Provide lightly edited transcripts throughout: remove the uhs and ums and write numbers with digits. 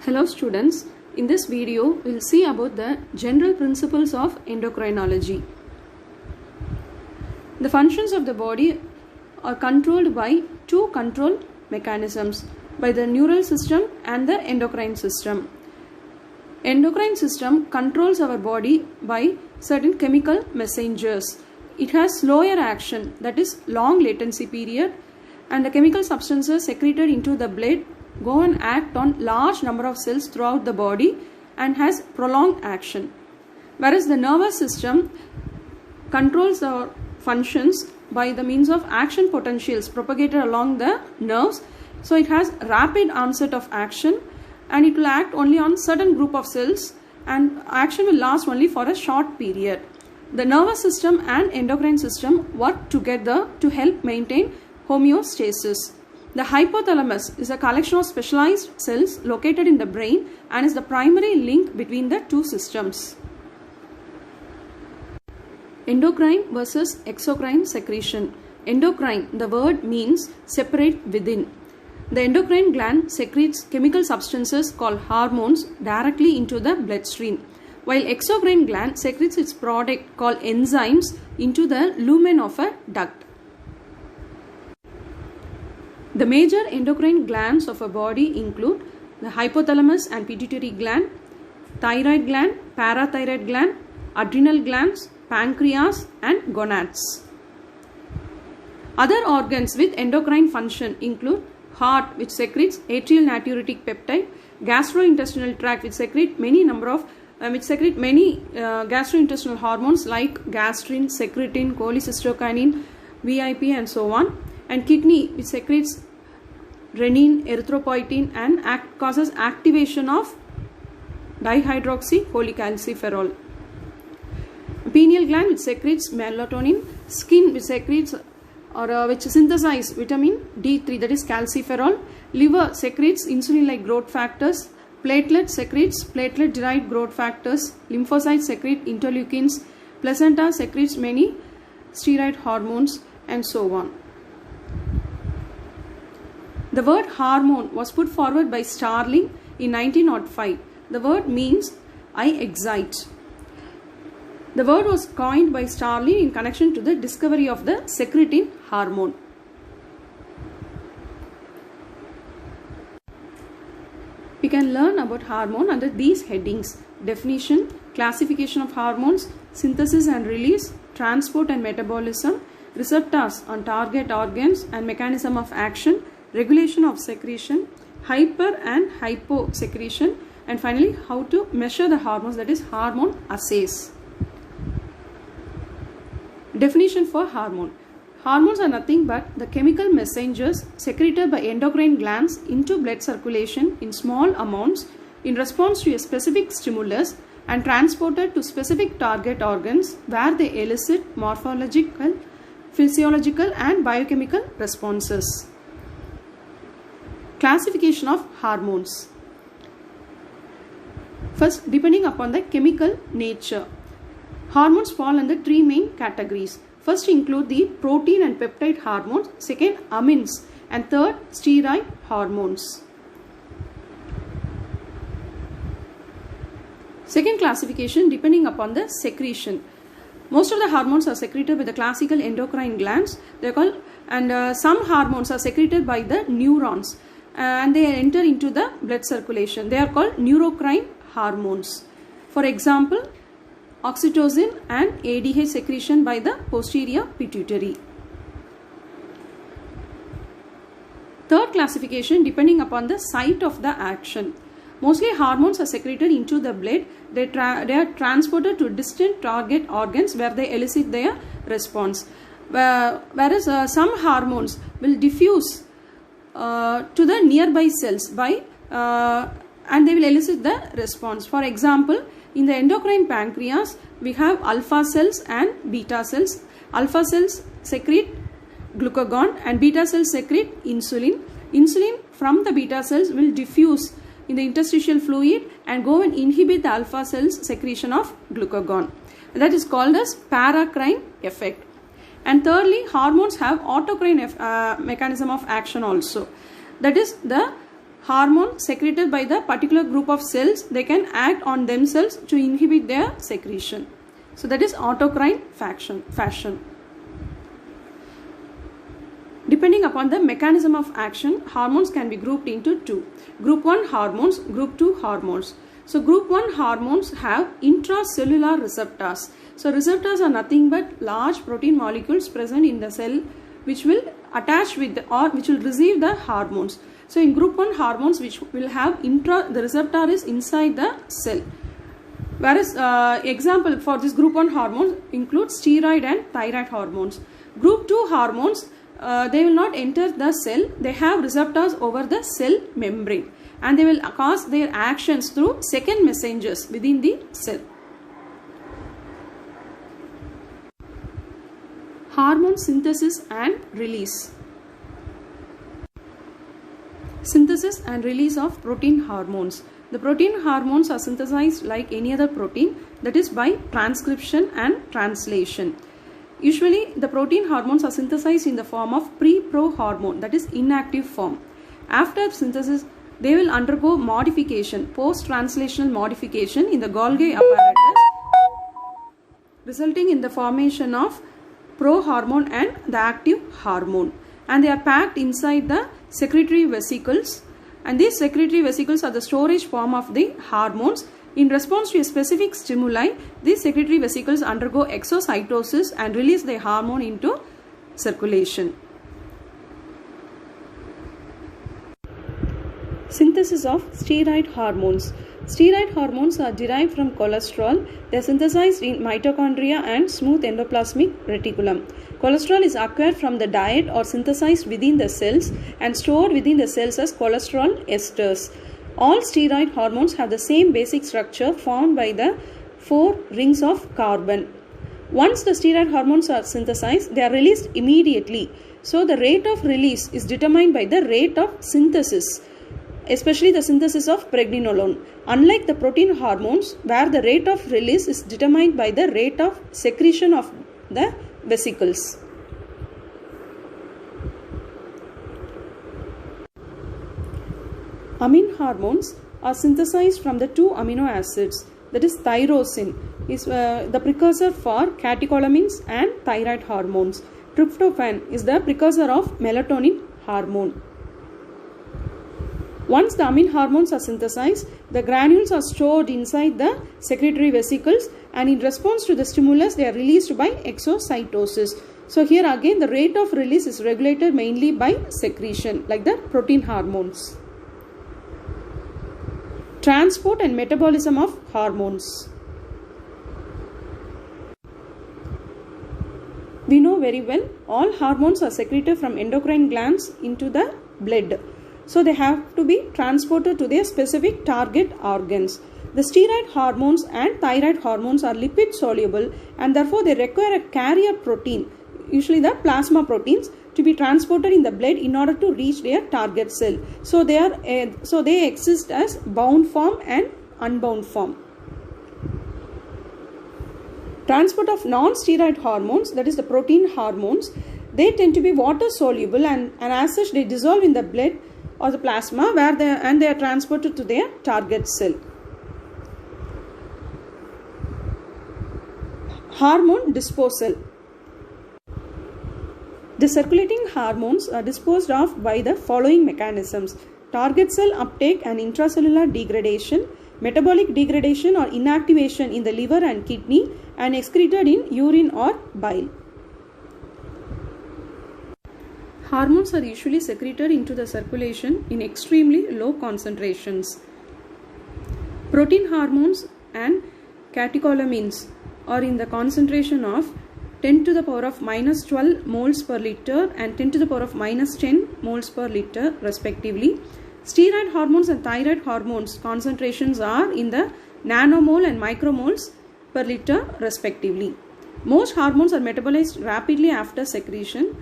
Hello students, in this video we will see about the general principles of endocrinology. The functions of the body are controlled by two control mechanisms, by the neural system and the endocrine system. Endocrine system controls our body by certain chemical messengers. It has slower action, that is long latency period, and the chemical substances secreted into the blood go and act on large number of cells throughout the body and has prolonged action. Whereas the nervous system controls our functions by the means of action potentials propagated along the nerves. So it has rapid onset of action and it will act only on certain group of cells and action will last only for a short period. The nervous system and endocrine system work together to help maintain homeostasis. The hypothalamus is a collection of specialized cells located in the brain and is the primary link between the two systems. Endocrine versus exocrine secretion. Endocrine, the word means separate within. The endocrine gland secretes chemical substances called hormones directly into the bloodstream, while exocrine gland secretes its product called enzymes into the lumen of a duct. The major endocrine glands of a body include the hypothalamus and pituitary gland, thyroid gland, parathyroid gland, adrenal glands, pancreas and gonads. Other organs with endocrine function include heart, which secretes atrial natriuretic peptide, gastrointestinal tract, which secrete many gastrointestinal hormones like gastrin, secretin, cholecystokinin, VIP and so on, and kidney, which secretes renin, erythropoietin and causes activation of dihydroxycholecalciferol. Pineal gland, which secretes melatonin, skin, which secretes which synthesizes vitamin D3, that is calciferol, liver secretes insulin-like growth factors, platelet secretes platelet-derived growth factors, lymphocytes secrete interleukins, placenta secretes many steroid hormones and so on. The word hormone was put forward by Starling in 1905. The word means I excite. The word was coined by Starling in connection to the discovery of the secretin hormone. We can learn about hormone under these headings: definition, classification of hormones, synthesis and release, transport and metabolism, receptors on target organs and mechanism of action, regulation of secretion, hyper and hypo secretion, and finally how to measure the hormones, that is hormone assays. Definition for hormone. Hormones are nothing but the chemical messengers secreted by endocrine glands into blood circulation in small amounts in response to a specific stimulus and transported to specific target organs where they elicit morphological, physiological and biochemical responses. Classification of hormones. First, depending upon the chemical nature. Hormones fall under three main categories. First include the protein and peptide hormones, second amines, and third steroid hormones. Second classification, depending upon the secretion. Most of the hormones are secreted by the classical endocrine glands. They are called, and some hormones are secreted by the neurons and they enter into the blood circulation. They are called neurocrine hormones. For example, oxytocin and ADH secretion by the posterior pituitary. Third classification, depending upon the site of the action. Mostly hormones are secreted into the blood. They are transported to distant target organs where they elicit their response. Whereas some hormones will diffuse to the nearby cells and they will elicit the response. For example, in the endocrine pancreas, we have alpha cells and beta cells. Alpha cells secrete glucagon and beta cells secrete insulin. Insulin from the beta cells will diffuse in the interstitial fluid and go and inhibit the alpha cells secretion of glucagon. That is called as paracrine effect. And thirdly, hormones have autocrine mechanism of action also. That is, the hormone secreted by the particular group of cells, they can act on themselves to inhibit their secretion. So that is autocrine fashion. Depending upon the mechanism of action, hormones can be grouped into two. Group 1 hormones, Group 2 hormones. So Group 1 hormones have intracellular receptors. So receptors are nothing but large protein molecules present in the cell which will attach with which will receive the hormones. So in Group 1 hormones, which will have the receptor is inside the cell. Whereas example for this Group 1 hormones include steroid and thyroid hormones. Group 2 hormones, they will not enter the cell. They have receptors over the cell membrane and they will cause their actions through second messengers within the cell. Hormone synthesis and release. Synthesis and release of protein hormones. The protein hormones are synthesized like any other protein, that is by transcription and translation. Usually the protein hormones are synthesized in the form of pre-prohormone, that is inactive form. After synthesis, they will undergo modification, post-translational modification in the Golgi apparatus, resulting in the formation of prohormone and the active hormone. And they are packed inside the secretory vesicles, and these secretory vesicles are the storage form of the hormones. In response to a specific stimuli, these secretory vesicles undergo exocytosis and release the hormone into circulation. Synthesis of steroid hormones. Steroid hormones are derived from cholesterol. They are synthesized in mitochondria and smooth endoplasmic reticulum. Cholesterol is acquired from the diet or synthesized within the cells and stored within the cells as cholesterol esters. All steroid hormones have the same basic structure formed by the 4 rings of carbon. Once the steroid hormones are synthesized, they are released immediately. So the rate of release is determined by the rate of synthesis, especially the synthesis of pregnenolone. Unlike the protein hormones, where the rate of release is determined by the rate of secretion of the vesicles. Amine hormones are synthesized from the 2 amino acids, that is tyrosine is the precursor for catecholamines and thyroid hormones. Tryptophan is the precursor of melatonin hormone. Once the amine hormones are synthesized, the granules are stored inside the secretory vesicles, and in response to the stimulus, they are released by exocytosis. So here again the rate of release is regulated mainly by secretion, like the protein hormones. Transport and metabolism of hormones. We know very well all hormones are secreted from endocrine glands into the blood. So they have to be transported to their specific target organs. The steroid hormones and thyroid hormones are lipid soluble and therefore they require a carrier protein, usually the plasma proteins, to be transported in the blood in order to reach their target cell. So they exist as bound form and unbound form. Transport of non-steroid hormones, that is the protein hormones, they tend to be water soluble and as such they dissolve in the blood or the plasma and they are transported to their target cell. Hormone disposal. The circulating hormones are disposed of by the following mechanisms: target cell uptake and intracellular degradation, metabolic degradation or inactivation in the liver and kidney, and excreted in urine or bile. Hormones are usually secreted into the circulation in extremely low concentrations. Protein hormones and catecholamines are in the concentration of 10 to the power of minus 12 moles per liter and 10 to the power of minus 10 moles per liter respectively. Steroid hormones and thyroid hormones concentrations are in the nanomole and micromoles per liter respectively. Most hormones are metabolized rapidly after secretion.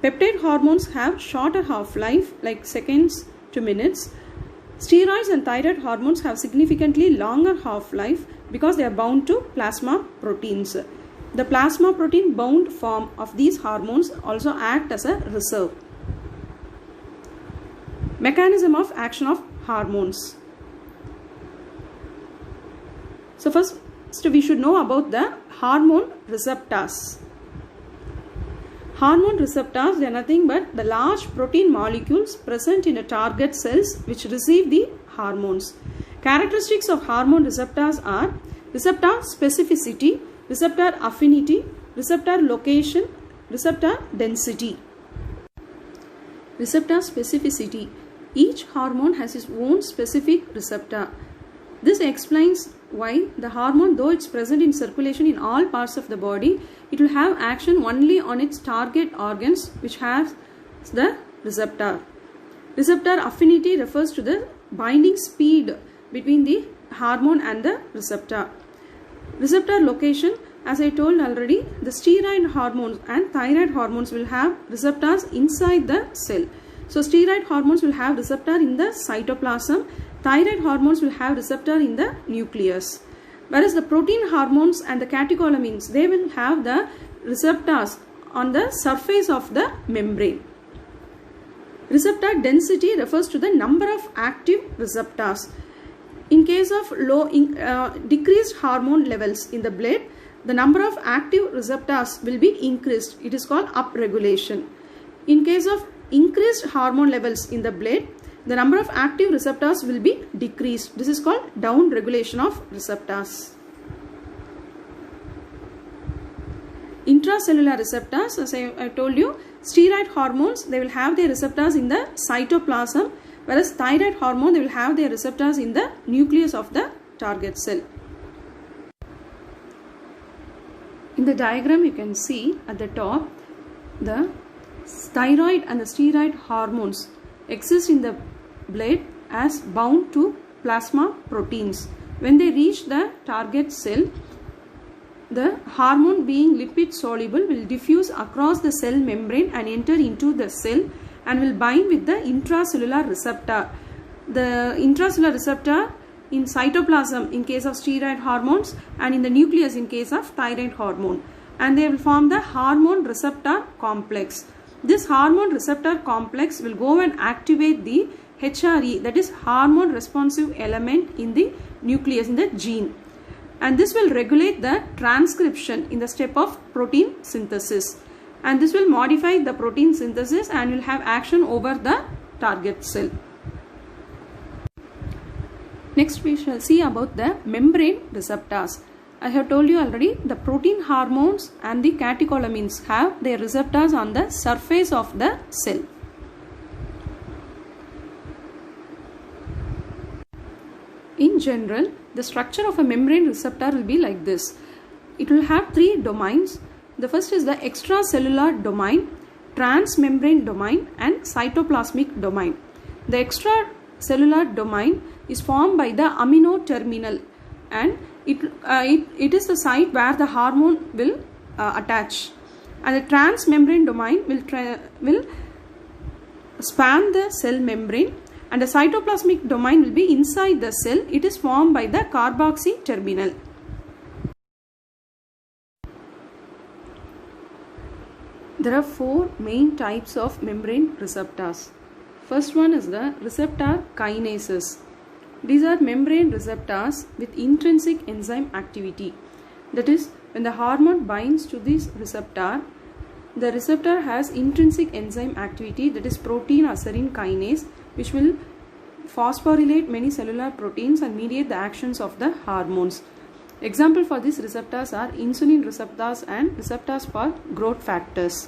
Peptide hormones have shorter half-life, like seconds to minutes. Steroids and thyroid hormones have significantly longer half-life because they are bound to plasma proteins. The plasma protein bound form of these hormones also act as a reserve. Mechanism of action of hormones. So first we should know about the hormone receptors. Hormone receptors, they are nothing but the large protein molecules present in a target cells which receive the hormones. Characteristics of hormone receptors are receptor specificity, receptor affinity, receptor location, receptor density. Receptor specificity. Each hormone has its own specific receptor. This explains why the hormone, though it's present in circulation in all parts of the body, it will have action only on its target organs which has the receptor. Receptor affinity refers to the binding speed between the hormone and the receptor. Receptor location, as I told already, the steroid hormones and thyroid hormones will have receptors inside the cell. So steroid hormones will have receptor in the cytoplasm, thyroid hormones will have receptor in the nucleus. Whereas the protein hormones and the catecholamines, they will have the receptors on the surface of the membrane. Receptor density refers to the number of active receptors. In case of decreased hormone levels in the blood, the number of active receptors will be increased. It is called upregulation. In case of increased hormone levels in the blood, the number of active receptors will be decreased. This is called down regulation of receptors. Intracellular receptors, as I told you, steroid hormones, they will have their receptors in the cytoplasm, whereas thyroid hormone, they will have their receptors in the nucleus of the target cell. In the diagram, you can see at the top, the thyroid and the steroid hormones exist in the blood as bound to plasma proteins. When they reach the target cell, the hormone, being lipid soluble, will diffuse across the cell membrane and enter into the cell and will bind with the intracellular receptor. The intracellular receptor in cytoplasm in case of steroid hormones and in the nucleus in case of thyroid hormone, and they will form the hormone receptor complex. This hormone receptor complex will go and activate the HRE, that is hormone responsive element in the nucleus, in the gene, and this will regulate the transcription in the step of protein synthesis, and this will modify the protein synthesis and will have action over the target cell. Next we shall see about the membrane receptors. I have told you already, the protein hormones and the catecholamines have their receptors on the surface of the cell. In general, the structure of a membrane receptor will be like this. It will have three domains. The first is the extracellular domain, transmembrane domain, and cytoplasmic domain. The extracellular domain is formed by the amino terminal, and it is the site where the hormone will attach, and the transmembrane domain will span the cell membrane, and the cytoplasmic domain will be inside the cell. It is formed by the carboxy terminal. There are four main types of membrane receptors. First one is the receptor kinases. These are membrane receptors with intrinsic enzyme activity. That is, when the hormone binds to this receptor, the receptor has intrinsic enzyme activity, that is protein or serine kinase, which will phosphorylate many cellular proteins and mediate the actions of the hormones. Example for these receptors are insulin receptors and receptors for growth factors.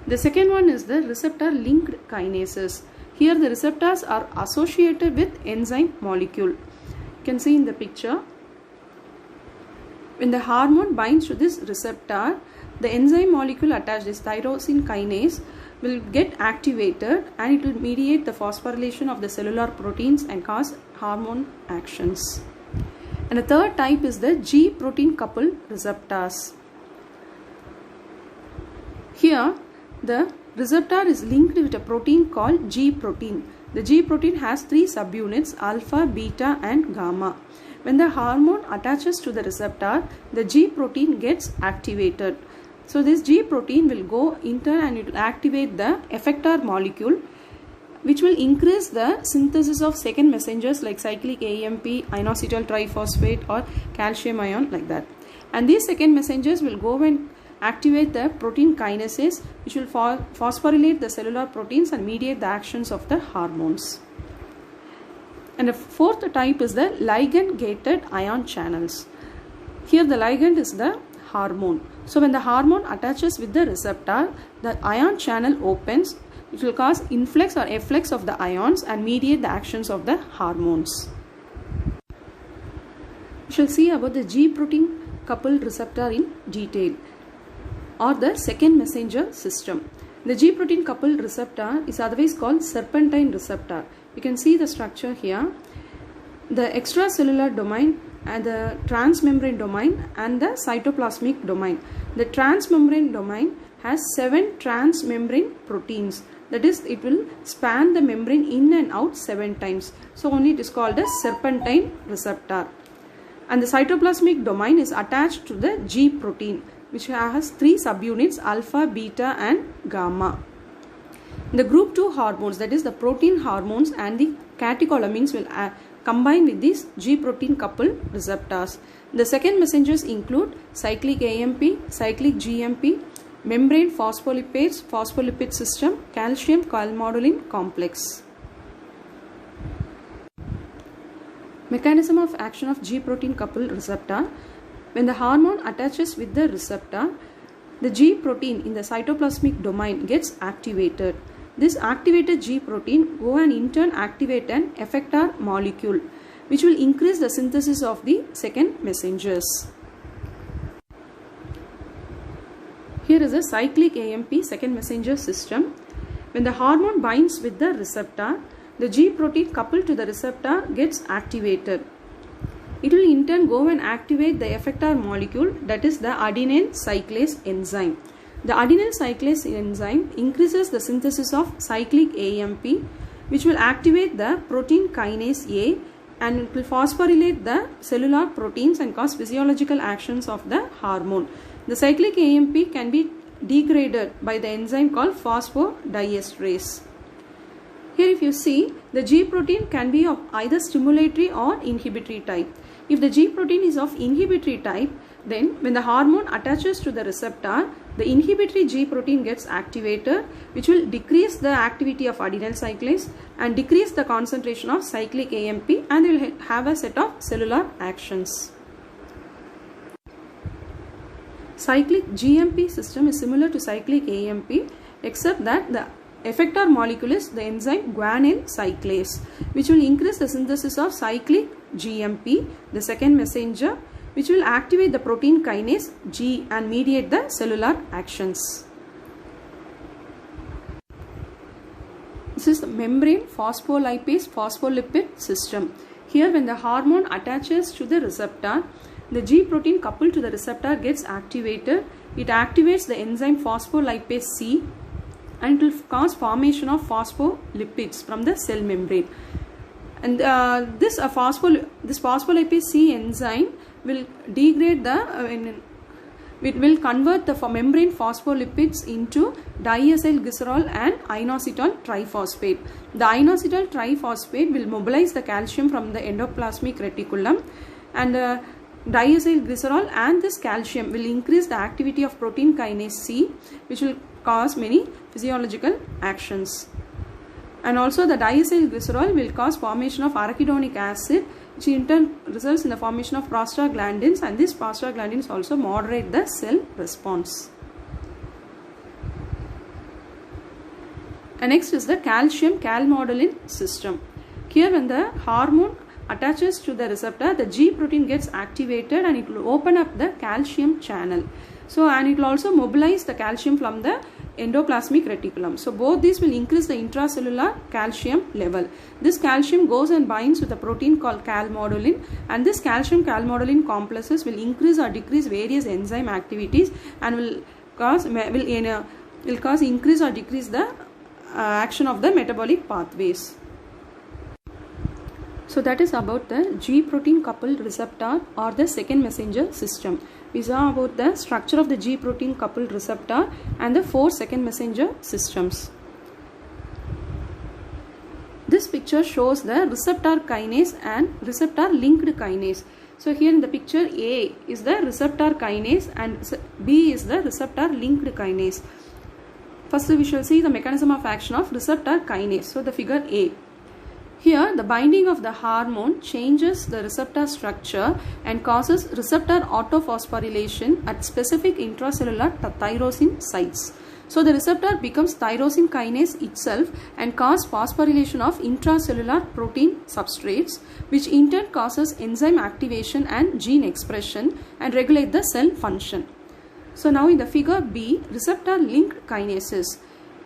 The second one is the receptor linked kinases. Here the receptors are associated with enzyme molecule. You can see in the picture, when the hormone binds to this receptor, the enzyme molecule attached, this tyrosine kinase, will get activated and it will mediate the phosphorylation of the cellular proteins and cause hormone actions. And the third type is the G protein coupled receptors. Here the receptor is linked with a protein called G protein. The G protein has three subunits, alpha, beta and gamma. When the hormone attaches to the receptor, the G protein gets activated. So this G protein will go enter and it will activate the effector molecule, which will increase the synthesis of second messengers like cyclic AMP, inositol triphosphate or calcium ion, like that. And these second messengers will go and activate the protein kinases, which will phosphorylate the cellular proteins and mediate the actions of the hormones. And the fourth type is the ligand gated ion channels. Here the ligand is the hormone. So when the hormone attaches with the receptor, the ion channel opens, which will cause influx or efflux of the ions and mediate the actions of the hormones. We shall see about the G protein coupled receptor in detail, or the second messenger system. The G protein coupled receptor is otherwise called serpentine receptor. You can see the structure here. The extracellular domain and the transmembrane domain and the cytoplasmic domain. The transmembrane domain has 7 transmembrane proteins. That is, it will span the membrane in and out 7 times. So only it is called a serpentine receptor. And the cytoplasmic domain is attached to the G protein, which has 3 subunits, alpha, beta and gamma. The group 2 hormones, that is the protein hormones and the catecholamines, will combine with these G protein coupled receptors. The second messengers include cyclic AMP, cyclic GMP, membrane phospholipids, phospholipid system, calcium calmodulin complex. Mechanism of action of G protein coupled receptor. When the hormone attaches with the receptor, the G protein in the cytoplasmic domain gets activated. This activated G protein go and in turn activate an effector molecule, which will increase the synthesis of the second messengers. Here is a cyclic AMP second messenger system. When the hormone binds with the receptor, the G protein coupled to the receptor gets activated. It will in turn go and activate the effector molecule, that is the adenyl cyclase enzyme. The adenyl cyclase enzyme increases the synthesis of cyclic AMP, which will activate the protein kinase A, and it will phosphorylate the cellular proteins and cause physiological actions of the hormone. The cyclic AMP can be degraded by the enzyme called phosphodiesterase. Here if you see, the G protein can be of either stimulatory or inhibitory type. If the G protein is of inhibitory type, then when the hormone attaches to the receptor, the inhibitory G protein gets activated, which will decrease the activity of adenyl cyclase and decrease the concentration of cyclic AMP, and they will have a set of cellular actions. Cyclic GMP system is similar to cyclic AMP, except that the effector molecule is the enzyme guanyl cyclase, which will increase the synthesis of cyclic GMP, the second messenger, which will activate the protein kinase G and mediate the cellular actions. This is the membrane phospholipase phospholipid system. Here when the hormone attaches to the receptor, the G protein coupled to the receptor gets activated. It activates the enzyme phospholipase C, and it will cause formation of phospholipids from the cell membrane. And this phospholipase C enzyme will degrade it will convert the membrane phospholipids into diacylglycerol and inositol triphosphate. The inositol triphosphate will mobilize the calcium from the endoplasmic reticulum, and diacylglycerol and this calcium will increase the activity of protein kinase C, which will cause many physiological actions. And also the diacylglycerol will cause formation of arachidonic acid, which in turn results in the formation of prostaglandins, and these prostaglandins also moderate the cell response. And next is the calcium calmodulin system. Here when the hormone attaches to the receptor, the G protein gets activated and it will open up the calcium channel. So, and it will also mobilize the calcium from the endoplasmic reticulum. So both these will increase the intracellular calcium level. This calcium goes and binds with a protein called calmodulin, and this calcium calmodulin complexes will increase or decrease various enzyme activities and will cause increase or decrease the action of the metabolic pathways. So that is about the G protein coupled receptor or the second messenger system. We saw about the structure of the G protein coupled receptor and the 4 second messenger systems. This picture shows the receptor kinase and receptor linked kinase. So here in the picture, A is the receptor kinase and B is the receptor linked kinase. First we shall see the mechanism of action of receptor kinase. So the figure A. Here the binding of the hormone changes the receptor structure and causes receptor autophosphorylation at specific intracellular tyrosine sites. So the receptor becomes tyrosine kinase itself and causes phosphorylation of intracellular protein substrates, which in turn causes enzyme activation and gene expression and regulate the cell function. So now in the figure B, receptor linked kinases.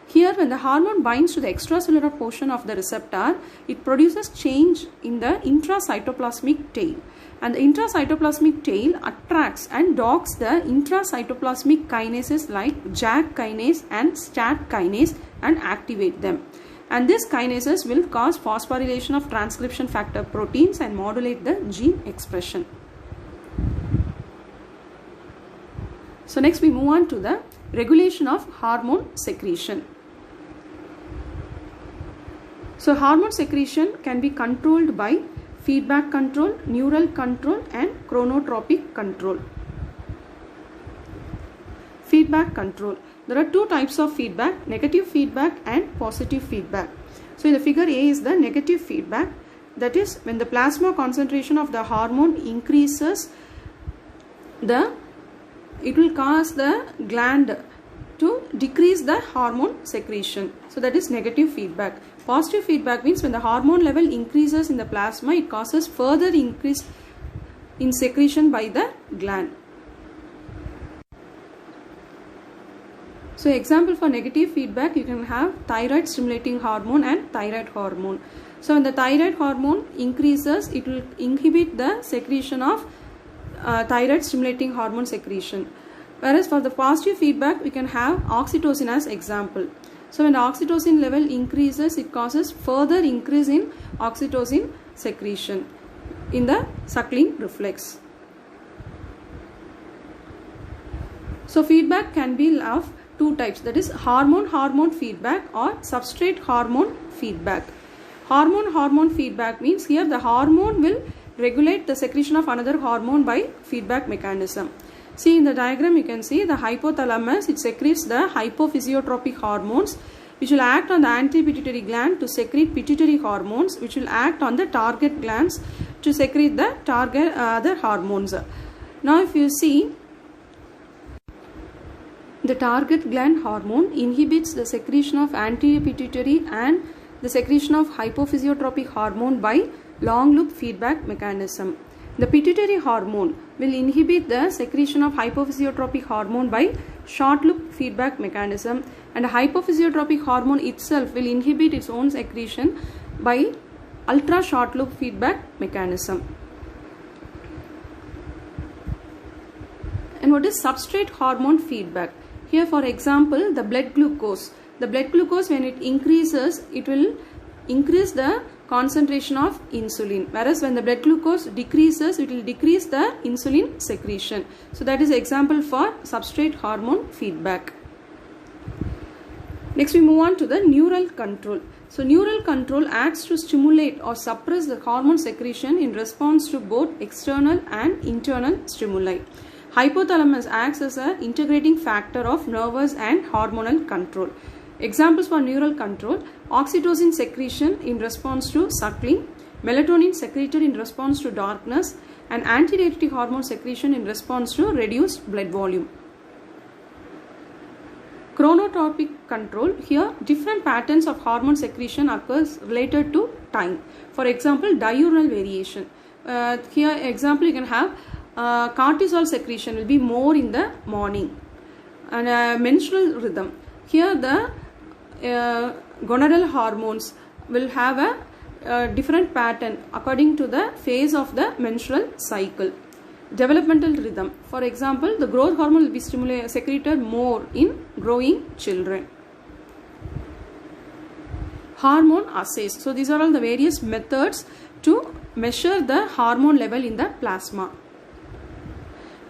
Here when the hormone binds to the extracellular portion of the receptor, it produces change in the intracytoplasmic tail. And the intracytoplasmic tail attracts and docks the intracytoplasmic kinases like JAK kinase and STAT kinase and activate them. And these kinases will cause phosphorylation of transcription factor proteins and modulate the gene expression. So next we move on to the regulation of hormone secretion. So hormone secretion can be controlled by feedback control, neural control and chronotropic control. Feedback control. There are two types of feedback, negative feedback and positive feedback. So in the figure A is the negative feedback, that is when the plasma concentration of the hormone increases, it will cause the gland to decrease the hormone secretion. So that is negative feedback. Positive feedback means when the hormone level increases in the plasma, it causes further increase in secretion by the gland. So example for negative feedback, you can have thyroid stimulating hormone and thyroid hormone. So when the thyroid hormone increases, it will inhibit the secretion of thyroid stimulating hormone secretion. Whereas for the positive feedback, we can have oxytocin as example. So when the oxytocin level increases, it causes further increase in oxytocin secretion in the suckling reflex. So feedback can be of two types, that is hormone feedback or substrate hormone feedback. Hormone feedback means here the hormone will regulate the secretion of another hormone by feedback mechanism. See in the diagram you can see the hypothalamus, it secretes the hypophysiotropic hormones which will act on the anti-pituitary gland to secrete pituitary hormones which will act on the target glands to secrete the target other hormones. Now if you see, the target gland hormone inhibits the secretion of anti-pituitary and the secretion of hypophysiotropic hormone by long loop feedback mechanism. The pituitary hormone will inhibit the secretion of hypophysiotropic hormone by short loop feedback mechanism, and the hypophysiotropic hormone itself will inhibit its own secretion by ultra short loop feedback mechanism. And what is substrate hormone feedback? Here for example, the blood glucose. The blood glucose, when it increases, it will increase the concentration of insulin, whereas when the blood glucose decreases, it will decrease the insulin secretion. So that is example for substrate hormone feedback. Next we move on to the neural control. So neural control acts to stimulate or suppress the hormone secretion in response to both external and internal stimuli. Hypothalamus acts as an integrating factor of nervous and hormonal control. Examples for neural control: oxytocin secretion in response to suckling, melatonin secreted in response to darkness, and antidiuretic hormone secretion in response to reduced blood volume. Chronotropic control: here different patterns of hormone secretion occurs related to time. For example, diurnal variation. Here example you can have cortisol secretion will be more in the morning, and menstrual rhythm. Here the gonadal hormones will have a different pattern according to the phase of the menstrual cycle. Developmental rhythm. For example, the growth hormone will be secreted more in growing children. Hormone assays. So these are all the various methods to measure the hormone level in the plasma.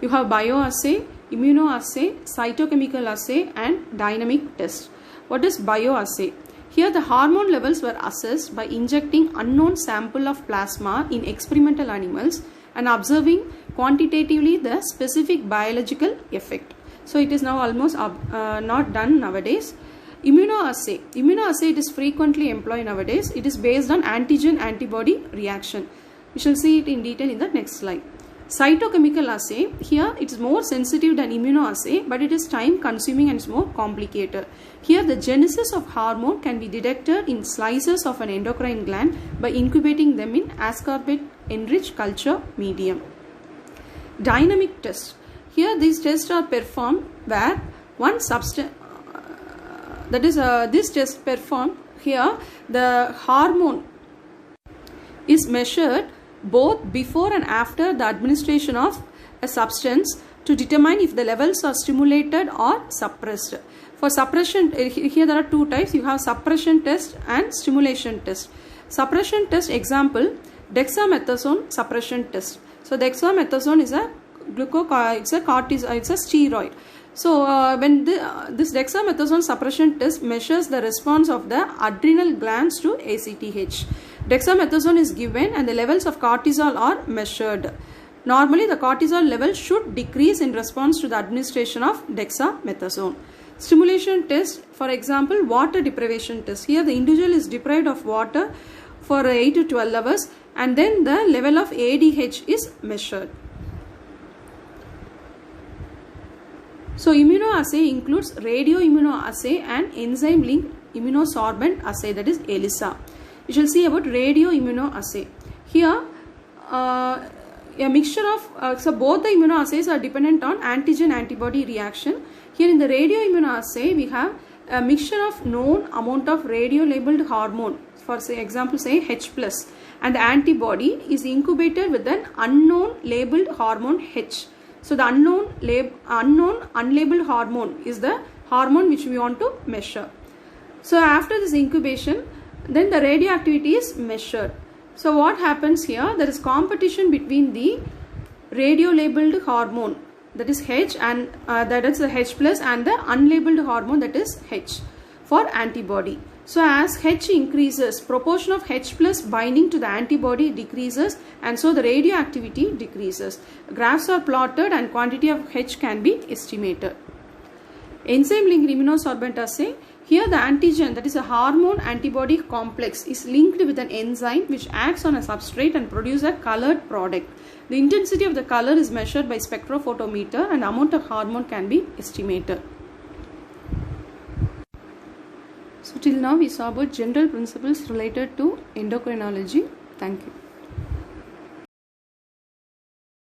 You have bioassay, immunoassay, cytochemical assay and dynamic test. What is bioassay? Here the hormone levels were assessed by injecting unknown sample of plasma in experimental animals and observing quantitatively the specific biological effect. So it is now almost not done nowadays. Immunoassay. Immunoassay, it is frequently employed nowadays. It is based on antigen-antibody reaction. We shall see it in detail in the next slide. Cytochemical assay, here it is more sensitive than immunoassay, but it is time consuming and is more complicated. Here the genesis of hormone can be detected in slices of an endocrine gland by incubating them in ascorbate enriched culture medium. Dynamic test. Here these tests are performed where one substance, this test performed here, the hormone is measured both before and after the administration of a substance to determine if the levels are stimulated or suppressed. For suppression, here there are two types. You have suppression test and stimulation test. Suppression test example, dexamethasone suppression test. So dexamethasone is a it's a steroid. So when this dexamethasone suppression test measures the response of the adrenal glands to ACTH. Dexamethasone is given and the levels of cortisol are measured. Normally the cortisol level should decrease in response to the administration of dexamethasone. Stimulation test, for example, water deprivation test. Here the individual is deprived of water for 8 to 12 hours and then the level of ADH is measured. So immunoassay includes radioimmunoassay and enzyme-linked immunosorbent assay, that is ELISA. We shall see about radioimmunoassay. Here a mixture of, so both the immunoassays are dependent on antigen-antibody reaction. Here in the radioimmunoassay we have a mixture of known amount of radio-labeled hormone, for say example say H+, and the antibody is incubated with an unknown labeled hormone H. So the unknown unlabeled hormone is the hormone which we want to measure. So after this incubation, then the radioactivity is measured. So what happens here? There is competition between the radio-labeled hormone, that is H, and that is the H+, and the unlabeled hormone, that is H, for antibody. So as H increases, proportion of H+ binding to the antibody decreases, and so the radioactivity decreases. Graphs are plotted and quantity of H can be estimated. Enzyme-linked immunosorbent assay. Here the antigen, that is a hormone antibody complex, is linked with an enzyme which acts on a substrate and produces a colored product. The intensity of the color is measured by spectrophotometer and the amount of hormone can be estimated. So till now we saw about general principles related to endocrinology. Thank you.